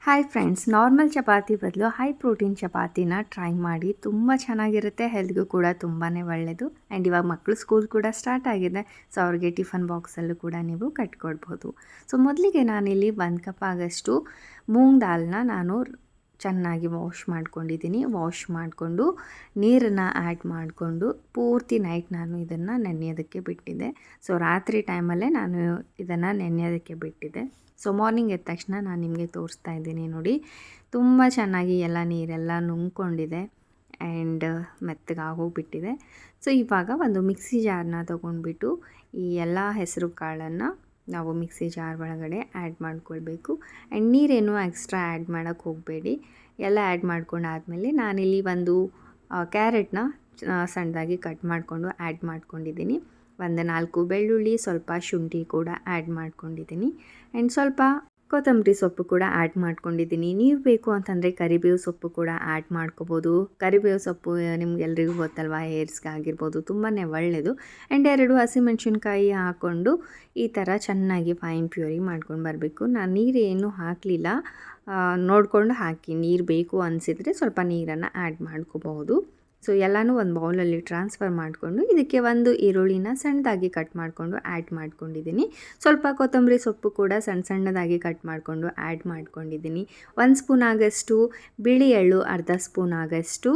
Hi friends, normal chapati ಬದಲು high protein ಚಪಾತಿನ try ಮಾಡಿ. ತುಂಬ ಚೆನ್ನಾಗಿರುತ್ತೆ, ಹೆಲ್ತ್ಗೂ ಕೂಡ ತುಂಬಾ ಒಳ್ಳೆಯದು. ಆ್ಯಂಡ್ ಇವಾಗ ಮಕ್ಕಳು ಸ್ಕೂಲ್ ಕೂಡ ಸ್ಟಾರ್ಟ್ ಆಗಿದೆ, ಸೊ ಅವ್ರಿಗೆ ಟಿಫನ್ ಬಾಕ್ಸಲ್ಲೂ ಕೂಡ ನೀವು ಕಟ್ಕೊಡ್ಬೋದು. ಸೊ ಮೊದಲಿಗೆ ನಾನಿಲ್ಲಿ 1 ಕಪ್ ಆಗಷ್ಟು ಮೂಂಗ್ ದಾಲ್ನ ನಾನು ಚೆನ್ನಾಗಿ ವಾಶ್ ಮಾಡ್ಕೊಂಡಿದ್ದೀನಿ. ವಾಶ್ ಮಾಡಿಕೊಂಡು ನೀರನ್ನು ಆ್ಯಡ್ ಮಾಡಿಕೊಂಡು ಪೂರ್ತಿ ನೈಟ್ ನಾನು ಇದನ್ನು ನೆನೆಯೋದಕ್ಕೆ ಬಿಟ್ಟಿದ್ದೆ. ಸೊ ರಾತ್ರಿ ಟೈಮಲ್ಲೇ ನಾನು ಇದನ್ನು ನೆನೆಯೋದಕ್ಕೆ ಬಿಟ್ಟಿದ್ದೆ. ಸೊ ಮಾರ್ನಿಂಗ್ ಎದ್ದ ತಕ್ಷಣ ನಾನು ನಿಮಗೆ ತೋರಿಸ್ತಾ ಇದ್ದೀನಿ ನೋಡಿ, ತುಂಬ ಚೆನ್ನಾಗಿ ಎಲ್ಲ ನೀರೆಲ್ಲ ನುಂಗ್ಕೊಂಡಿದೆ ಆ್ಯಂಡ್ ಮೆತ್ತಗಾಗೋಗ್ಬಿಟ್ಟಿದೆ. ಸೊ ಇವಾಗ ಒಂದು ಮಿಕ್ಸಿ ಜಾರನ್ನ ತೊಗೊಂಡ್ಬಿಟ್ಟು ಈ ಎಲ್ಲ ಹೆಸರು ಕಾಳನ್ನು ನಾವು ಮಿಕ್ಸಿ ಜಾರ್ ಒಳಗಡೆ ಆ್ಯಡ್ ಮಾಡ್ಕೊಳ್ಬೇಕು. ಆ್ಯಂಡ್ ನೀರೇನು ಎಕ್ಸ್ಟ್ರಾ ಆ್ಯಡ್ ಮಾಡೋಕ್ಕೆ ಹೋಗಬೇಡಿ. ಎಲ್ಲ ಆ್ಯಡ್ ಮಾಡ್ಕೊಂಡಾದಮೇಲೆ ನಾನಿಲ್ಲಿ ಒಂದು ಕ್ಯಾರೆಟ್ನ ಸಣ್ಣದಾಗಿ ಕಟ್ ಮಾಡಿಕೊಂಡು ಆ್ಯಡ್ ಮಾಡ್ಕೊಂಡಿದ್ದೀನಿ. ಒಂದು 4 ಬೆಳ್ಳುಳ್ಳಿ, ಸ್ವಲ್ಪ ಶುಂಠಿ ಕೂಡ ಆ್ಯಡ್ ಮಾಡ್ಕೊಂಡಿದ್ದೀನಿ. ಆ್ಯಂಡ್ ಸ್ವಲ್ಪ ಕೊತ್ತಂಬರಿ ಸೊಪ್ಪು ಕೂಡ ಆ್ಯಡ್ ಮಾಡ್ಕೊಂಡಿದ್ದೀನಿ. ನೀವು ಬೇಕು ಅಂತಂದರೆ ಕರಿಬೇವು ಸೊಪ್ಪು ಕೂಡ ಆ್ಯಡ್ ಮಾಡ್ಕೋಬೋದು. ಕರಿಬೇವು ಸೊಪ್ಪು ನಿಮ್ಗೆಲ್ರಿಗೂ ಗೊತ್ತಲ್ವ, ಹೇರ್ಸ್ಗಾಗಿರ್ಬೋದು ತುಂಬಾ ಒಳ್ಳೆಯದು. ಆ್ಯಂಡ್ 2 ಹಸಿಮೆಣ್ಸಿನ್ಕಾಯಿ ಹಾಕ್ಕೊಂಡು ಈ ಥರ ಚೆನ್ನಾಗಿ ಫೈನ್ ಪ್ಯೂರಿ ಮಾಡ್ಕೊಂಡು ಬರಬೇಕು. ನಾನು ನೀರೇನು ಹಾಕಲಿಲ್ಲ, ನೋಡಿಕೊಂಡು ಹಾಕಿ. ನೀರು ಬೇಕು ಅನಿಸಿದರೆ ಸ್ವಲ್ಪ ನೀರನ್ನು ಆ್ಯಡ್ ಮಾಡ್ಕೋಬಹುದು. ಸೊ ಎಲ್ಲನೂ ಒಂದು ಬೌಲಲ್ಲಿ ಟ್ರಾನ್ಸ್ಫರ್ ಮಾಡಿಕೊಂಡು ಇದಕ್ಕೆ ಒಂದು ಈರುಳ್ಳಿನ ಸಣ್ಣದಾಗಿ ಕಟ್ ಮಾಡಿಕೊಂಡು ಆ್ಯಡ್ ಮಾಡ್ಕೊಂಡಿದ್ದೀನಿ. ಸ್ವಲ್ಪ ಕೊತ್ತಂಬರಿ ಸೊಪ್ಪು ಕೂಡ ಸಣ್ಣದಾಗಿ ಕಟ್ ಮಾಡಿಕೊಂಡು ಆ್ಯಡ್ ಮಾಡ್ಕೊಂಡಿದ್ದೀನಿ. 1 ಸ್ಪೂನ್ ಆಗಷ್ಟು ಬಿಳಿ ಎಳ್ಳು, ಅರ್ಧ ಸ್ಪೂನ್ ಆಗಷ್ಟು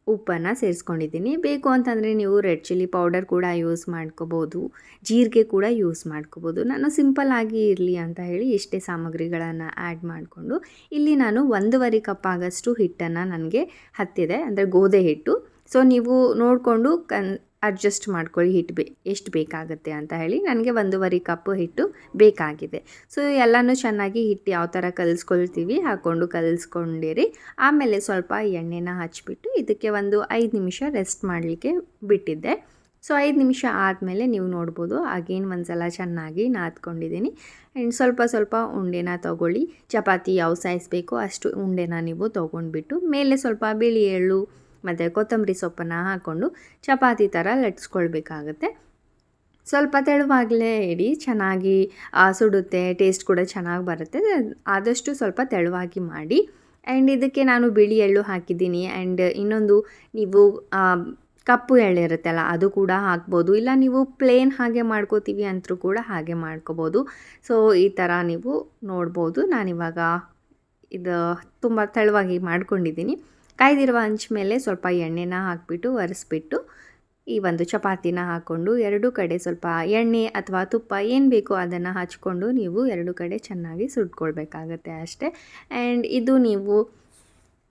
ಉಪ್ಪನ್ನು ಸೇರಿಸ್ಕೊಂಡಿದ್ದೀನಿ. ಬೇಕು ಅಂತಂದರೆ ನೀವು ರೆಡ್ ಚಿಲ್ಲಿ ಪೌಡರ್ ಕೂಡ ಯೂಸ್ ಮಾಡ್ಕೋಬೋದು, ಜೀರಿಗೆ ಕೂಡ ಯೂಸ್ ಮಾಡ್ಕೋಬೋದು. ನಾನು ಸಿಂಪಲ್ಲಾಗಿ ಇರಲಿ ಅಂತ ಹೇಳಿ ಇಷ್ಟೇ ಸಾಮಗ್ರಿಗಳನ್ನು ಆ್ಯಡ್ ಮಾಡಿಕೊಂಡು ಇಲ್ಲಿ ನಾನು 1.5 ಕಪ್ ಆಗಷ್ಟು ಹಿಟ್ಟನ್ನು ನನಗೆ ಹತ್ತಿದೆ, ಅಂದರೆ ಗೋಧಿ ಹಿಟ್ಟು. ಸೊ ನೀವು ನೋಡಿಕೊಂಡು ಅಡ್ಜಸ್ಟ್ ಮಾಡ್ಕೊಳ್ಳಿ, ಹಿಟ್ಟು ಎಷ್ಟು ಬೇಕಾಗುತ್ತೆ ಅಂತ ಹೇಳಿ. ನನಗೆ 1.5 ಕಪ್ ಹಿಟ್ಟು ಬೇಕಾಗಿದೆ. ಸೊ ಎಲ್ಲನೂ ಚೆನ್ನಾಗಿ ಹಿಟ್ಟು ಯಾವ ಥರ ಕಲಿಸ್ಕೊಳ್ತೀವಿ ಹಾಕ್ಕೊಂಡು ಕಲಿಸ್ಕೊಂಡಿರಿ. ಆಮೇಲೆ ಸ್ವಲ್ಪ ಎಣ್ಣೆನ ಹಚ್ಬಿಟ್ಟು ಇದಕ್ಕೆ ಒಂದು 5 ನಿಮಿಷ ರೆಸ್ಟ್ ಮಾಡಲಿಕ್ಕೆ ಬಿಟ್ಟಿದ್ದೆ. ಸೊ 5 ನಿಮಿಷ ಆದಮೇಲೆ ನೀವು ನೋಡ್ಬೋದು, ಅಗೇನ್ ಒಂದ್ಸಲ ಚೆನ್ನಾಗಿ ನಾದ್ಕೊಂಡಿದ್ದೀನಿ. ಆ್ಯಂಡ್ ಸ್ವಲ್ಪ ಉಂಡೆನ ತೊಗೊಳ್ಳಿ. ಚಪಾತಿ ಯಾವ ಸೈಜ್ ಬೇಕೋ ಅಷ್ಟು ಉಂಡೆನ ನೀವು ತೊಗೊಂಡ್ಬಿಟ್ಟು ಮೇಲೆ ಸ್ವಲ್ಪ ಬಿಳಿ ಎಳ್ಳು ಮತ್ತು ಕೊತ್ತಂಬರಿ ಸೊಪ್ಪನ್ನು ಹಾಕ್ಕೊಂಡು ಚಪಾತಿ ಥರ ಲಟ್ಸ್ಕೊಳ್ಬೇಕಾಗತ್ತೆ. ಸ್ವಲ್ಪ ತೆಳುವಾಗಲೇ ಇಡಿ, ಚೆನ್ನಾಗಿ ಸುಡುತ್ತೆ, ಟೇಸ್ಟ್ ಕೂಡ ಚೆನ್ನಾಗಿ ಬರುತ್ತೆ. ಆದಷ್ಟು ಸ್ವಲ್ಪ ತೆಳುವಾಗಿ ಮಾಡಿ. ಆ್ಯಂಡ್ ಇದಕ್ಕೆ ನಾನು ಬಿಳಿ ಎಳ್ಳು ಹಾಕಿದ್ದೀನಿ. ಆ್ಯಂಡ್ ಇನ್ನೊಂದು ನೀವು ಕಪ್ಪು ಎಳ್ಳಿರುತ್ತಲ್ಲ ಅದು ಕೂಡ ಹಾಕ್ಬೋದು, ಇಲ್ಲ ನೀವು ಪ್ಲೇನ್ ಹಾಗೆ ಮಾಡ್ಕೋತೀವಿ ಅಂತರೂ ಕೂಡ ಹಾಗೆ ಮಾಡ್ಕೋಬೋದು. ಸೊ ಈ ಥರ ನೀವು ನೋಡ್ಬೋದು. ನಾನಿವಾಗ ಇದು ತುಂಬ ತೆಳುವಾಗಿ ಮಾಡ್ಕೊಂಡಿದ್ದೀನಿ. ಕಾಯ್ದಿರುವ ಹಂಚ ಮೇಲೆ ಸ್ವಲ್ಪ ಎಣ್ಣೆನ ಹಾಕಿಬಿಟ್ಟು ಒರೆಸ್ಬಿಟ್ಟು ಈ ಒಂದು ಚಪಾತಿನ ಹಾಕ್ಕೊಂಡು 2 ಕಡೆ ಸ್ವಲ್ಪ ಎಣ್ಣೆ ಅಥವಾ ತುಪ್ಪ ಏನು ಬೇಕೋ ಅದನ್ನು ಹಚ್ಕೊಂಡು ನೀವು 2 ಕಡೆ ಚೆನ್ನಾಗಿ ಸುಟ್ಕೊಳ್ಬೇಕಾಗತ್ತೆ ಅಷ್ಟೇ. ಆ್ಯಂಡ್ ಇದು ನೀವು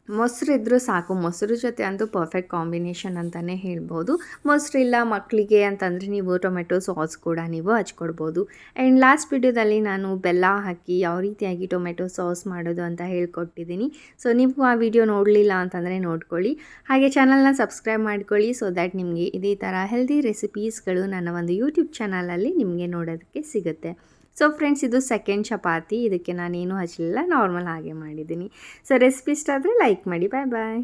ಮೊಸರು ಇದ್ದರೂ ಸಾಕು, ಮೊಸರು ಜೊತೆ ಅಂತೂ ಪರ್ಫೆಕ್ಟ್ ಕಾಂಬಿನೇಷನ್ ಅಂತಲೇ ಹೇಳ್ಬೋದು. ಮೊಸರಿಲ್ಲ ಮಕ್ಕಳಿಗೆ ಅಂತಂದರೆ ನೀವು ಟೊಮೆಟೊ ಸಾಸ್ ಕೂಡ ನೀವು ಹಚ್ಕೊಡ್ಬೋದು. ಆ್ಯಂಡ್ ಲಾಸ್ಟ್ ವಿಡಿಯೋದಲ್ಲಿ ನಾನು ಬೆಲ್ಲ ಹಾಕಿ ಯಾವ ರೀತಿಯಾಗಿ ಟೊಮೆಟೊ ಸಾಸ್ ಮಾಡೋದು ಅಂತ ಹೇಳ್ಕೊಟ್ಟಿದ್ದೀನಿ. ಸೊ ನೀವು ಆ ವಿಡಿಯೋ ನೋಡಲಿಲ್ಲ ಅಂತಂದರೆ ನೋಡ್ಕೊಳ್ಳಿ. ಹಾಗೆ ಚಾನಲ್ನ ಸಬ್ಸ್ಕ್ರೈಬ್ ಮಾಡ್ಕೊಳ್ಳಿ, ಸೊ ದ್ಯಾಟ್ ನಿಮಗೆ ಇದೇ ಥರ ಹೆಲ್ದಿ ರೆಸಿಪೀಸ್ಗಳು ನನ್ನ ಒಂದು ಯೂಟ್ಯೂಬ್ ಚಾನಲಲ್ಲಿ ನಿಮಗೆ ನೋಡೋದಕ್ಕೆ ಸಿಗುತ್ತೆ. ಸೊ ಫ್ರೆಂಡ್ಸ್, ಇದು ಸೆಕೆಂಡ್ ಚಪಾತಿ. ಇದಕ್ಕೆ ನಾನೇನು ಹಚ್ಚಲಿಲ್ಲ, ನಾರ್ಮಲ್ ಹಾಗೆ ಮಾಡಿದ್ದೀನಿ. ಸೊ ರೆಸಿಪಿ ಇಷ್ಟ ಆದರೆ ಲೈಕ್ ಮಾಡಿ. ಬಾಯ್ ಬಾಯ್.